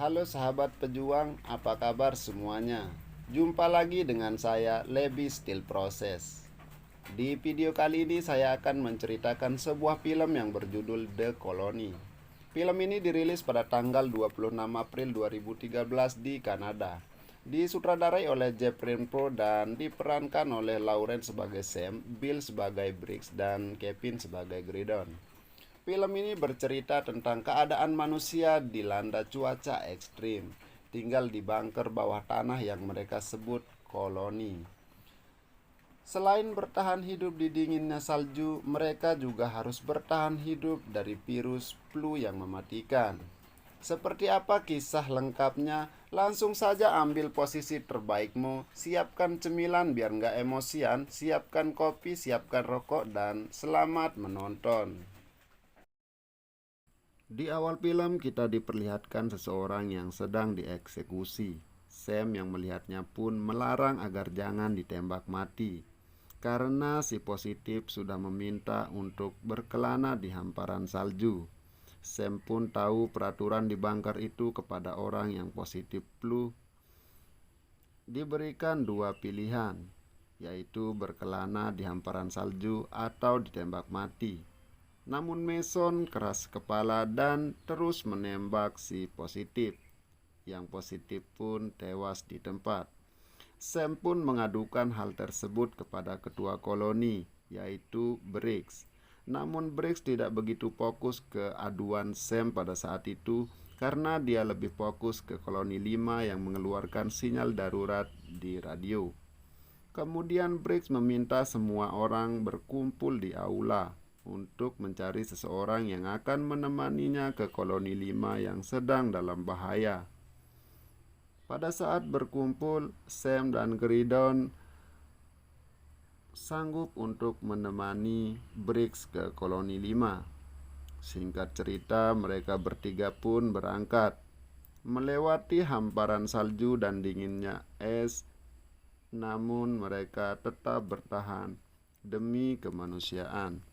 Halo sahabat pejuang, apa kabar semuanya? Jumpa lagi dengan saya, Lebi Still Process. Di video kali ini saya akan menceritakan sebuah film yang berjudul The Colony. Film ini dirilis pada tanggal 26 April 2013 di Kanada. Disutradarai oleh Jeff Renfro dan diperankan oleh Lauren sebagai Sam, Bill sebagai Briggs, dan Kevin sebagai Gridon. Film ini bercerita tentang keadaan manusia dilanda cuaca ekstrim, tinggal di bunker bawah tanah yang mereka sebut koloni. Selain bertahan hidup di dinginnya salju, mereka juga harus bertahan hidup dari virus flu yang mematikan. Seperti apa kisah lengkapnya? Langsung saja ambil posisi terbaikmu, siapkan cemilan biar nggak emosian, siapkan kopi, siapkan rokok, dan selamat menonton. Di awal film kita diperlihatkan seseorang yang sedang dieksekusi. Sam yang melihatnya pun melarang agar jangan ditembak mati karena si positif sudah meminta untuk berkelana di hamparan salju. Sam pun tahu peraturan di bunker itu kepada orang yang positif flu diberikan dua pilihan, yaitu berkelana di hamparan salju atau ditembak mati. Namun Mason keras kepala dan terus menembak si positif. Yang positif pun tewas di tempat. Sam pun mengadukan hal tersebut kepada ketua koloni, yaitu Briggs. Namun Briggs tidak begitu fokus ke aduan Sam pada saat itu karena dia lebih fokus ke koloni 5 yang mengeluarkan sinyal darurat di radio. Kemudian Briggs meminta semua orang berkumpul di aula untuk mencari seseorang yang akan menemaninya ke koloni 5 yang sedang dalam bahaya. Pada saat berkumpul, Sam dan Gridon sanggup untuk menemani Briggs ke koloni 5. Singkat cerita, mereka bertiga pun berangkat melewati hamparan salju dan dinginnya es. Namun mereka tetap bertahan demi kemanusiaan.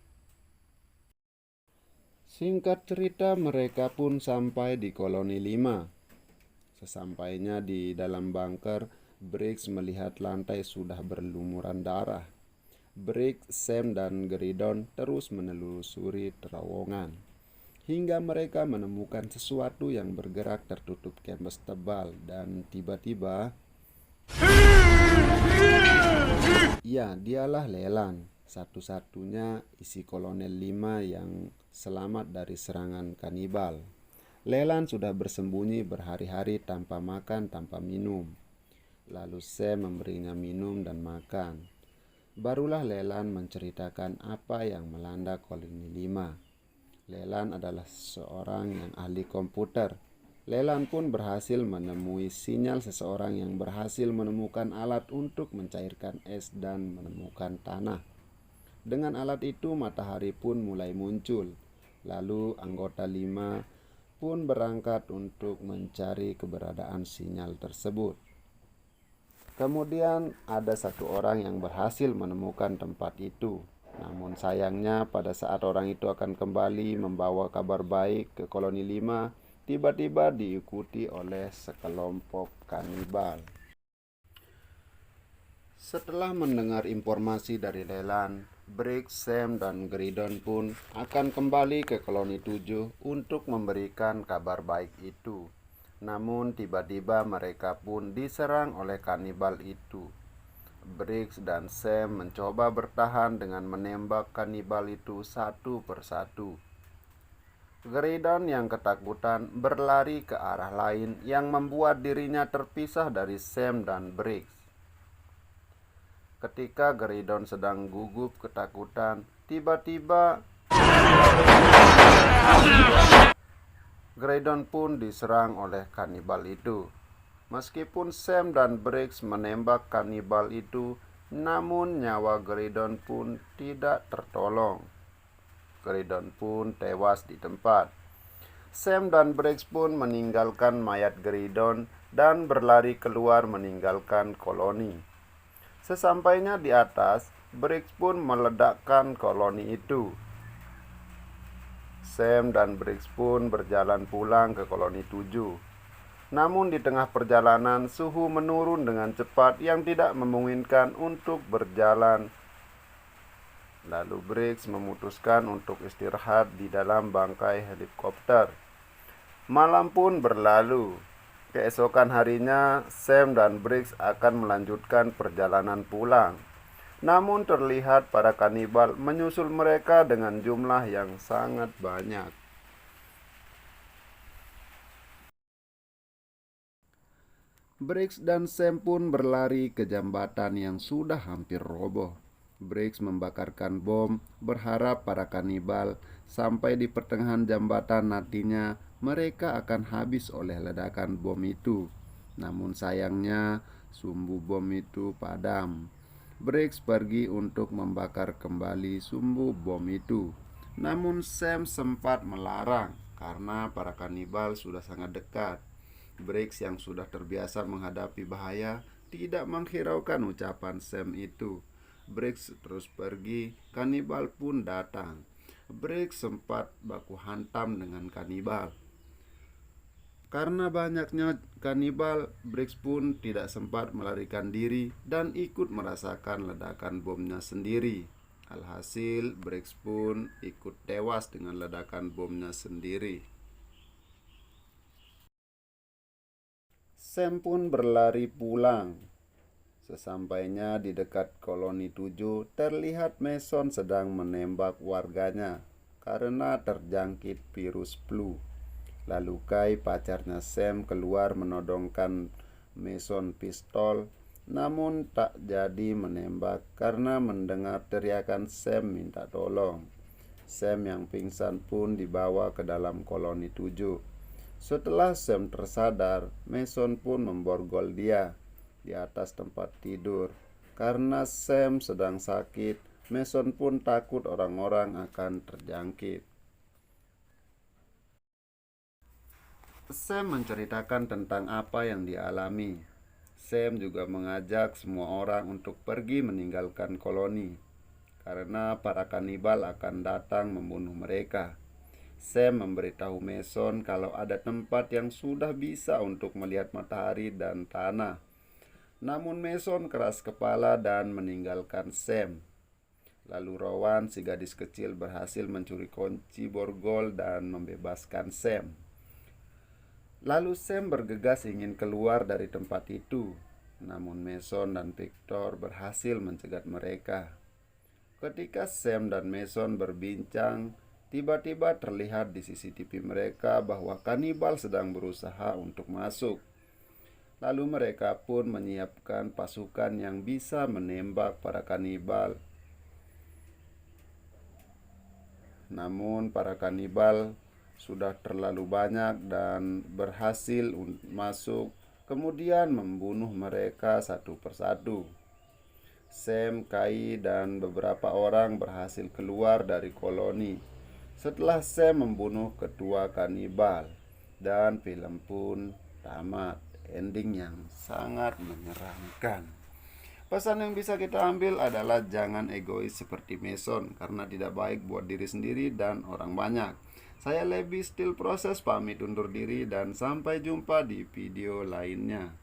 Singkat cerita, mereka pun sampai di koloni 5. Sesampainya di dalam bunker, Briggs melihat lantai sudah berlumuran darah. Briggs, Sam, dan Gridon terus menelusuri terowongan hingga mereka menemukan sesuatu yang bergerak tertutup canvas tebal, dan tiba-tiba, ya, dialah Leland, satu-satunya isi kolonel 5 yang selamat dari serangan kanibal. Leland sudah bersembunyi berhari-hari tanpa makan, tanpa minum. Lalu Sam memberinya minum dan makan. Barulah Leland menceritakan apa yang melanda koloni 5. Leland adalah seorang yang ahli komputer. Leland pun berhasil menemui sinyal seseorang yang berhasil menemukan alat untuk mencairkan es dan menemukan tanah. Dengan alat itu matahari pun mulai muncul. Lalu anggota 5 pun berangkat untuk mencari keberadaan sinyal tersebut. Kemudian ada satu orang yang berhasil menemukan tempat itu. Namun sayangnya pada saat orang itu akan kembali membawa kabar baik ke koloni 5, tiba-tiba diikuti oleh sekelompok kanibal. Setelah mendengar informasi dari Leland, Briggs, Sam, dan Gridon pun akan kembali ke koloni 7 untuk memberikan kabar baik itu. Namun tiba-tiba mereka pun diserang oleh kanibal itu. Briggs dan Sam mencoba bertahan dengan menembak kanibal itu satu persatu. Gridon yang ketakutan berlari ke arah lain yang membuat dirinya terpisah dari Sam dan Briggs. Ketika Gridon sedang gugup ketakutan, tiba-tiba Gridon pun diserang oleh kanibal itu. Meskipun Sam dan Briggs menembak kanibal itu, namun nyawa Gridon pun tidak tertolong. Gridon pun tewas di tempat. Sam dan Briggs pun meninggalkan mayat Gridon dan berlari keluar meninggalkan koloni. Sesampainya di atas, Briggs pun meledakkan koloni itu. Sam dan Briggs pun berjalan pulang ke koloni 7. Namun di tengah perjalanan suhu menurun dengan cepat yang tidak memungkinkan untuk berjalan. Lalu Briggs memutuskan untuk istirahat di dalam bangkai helikopter. Malam pun berlalu. Keesokan harinya, Sam dan Briggs akan melanjutkan perjalanan pulang. Namun terlihat para kanibal menyusul mereka dengan jumlah yang sangat banyak. Briggs dan Sam pun berlari ke jembatan yang sudah hampir roboh. Briggs membakarkan bom, berharap para kanibal sampai di pertengahan jembatan nantinya mereka akan habis oleh ledakan bom itu. Namun sayangnya sumbu bom itu padam. Briggs pergi untuk membakar kembali sumbu bom itu. Namun Sam sempat melarang karena para kanibal sudah sangat dekat. Briggs yang sudah terbiasa menghadapi bahaya tidak menghiraukan ucapan Sam itu. Briggs terus pergi, kanibal pun datang. Briggs sempat baku hantam dengan kanibal. Karena banyaknya kanibal, Briggs pun tidak sempat melarikan diri dan ikut merasakan ledakan bomnya sendiri. Alhasil, Briggs pun ikut tewas dengan ledakan bomnya sendiri. Sam pun berlari pulang. Sesampainya di dekat koloni 7, terlihat Mason sedang menembak warganya karena terjangkit virus flu. Lalu Kai, pacarnya Sam, keluar menodongkan Mason pistol, namun tak jadi menembak karena mendengar teriakan Sam minta tolong. Sam yang pingsan pun dibawa ke dalam koloni 7. Setelah Sam tersadar, Mason pun memborgol dia di atas tempat tidur. Karena Sam sedang sakit, Mason pun takut orang-orang akan terjangkit. Sam menceritakan tentang apa yang dialami. Sam juga mengajak semua orang untuk pergi meninggalkan koloni karena para kanibal akan datang membunuh mereka. Sam memberitahu Mason kalau ada tempat yang sudah bisa untuk melihat matahari dan tanah. Namun Mason keras kepala dan meninggalkan Sam. Lalu Rowan, si gadis kecil, berhasil mencuri kunci borgol dan membebaskan Sam. Lalu Sam bergegas ingin keluar dari tempat itu. Namun Mason dan Victor berhasil mencegat mereka. Ketika Sam dan Mason berbincang, tiba-tiba terlihat di CCTV mereka bahwa kanibal sedang berusaha untuk masuk. Lalu mereka pun menyiapkan pasukan yang bisa menembak para kanibal. Namun para kanibal sudah terlalu banyak dan berhasil masuk, kemudian membunuh mereka satu persatu. Sam, Kai, dan beberapa orang berhasil keluar dari koloni setelah Sam membunuh ketua kanibal, dan film pun tamat. Ending yang sangat menyeramkan. Pesan yang bisa kita ambil adalah jangan egois seperti Mason, karena tidak baik buat diri sendiri dan orang banyak. Saya Lebi Still Proses pamit undur diri dan sampai jumpa di video lainnya.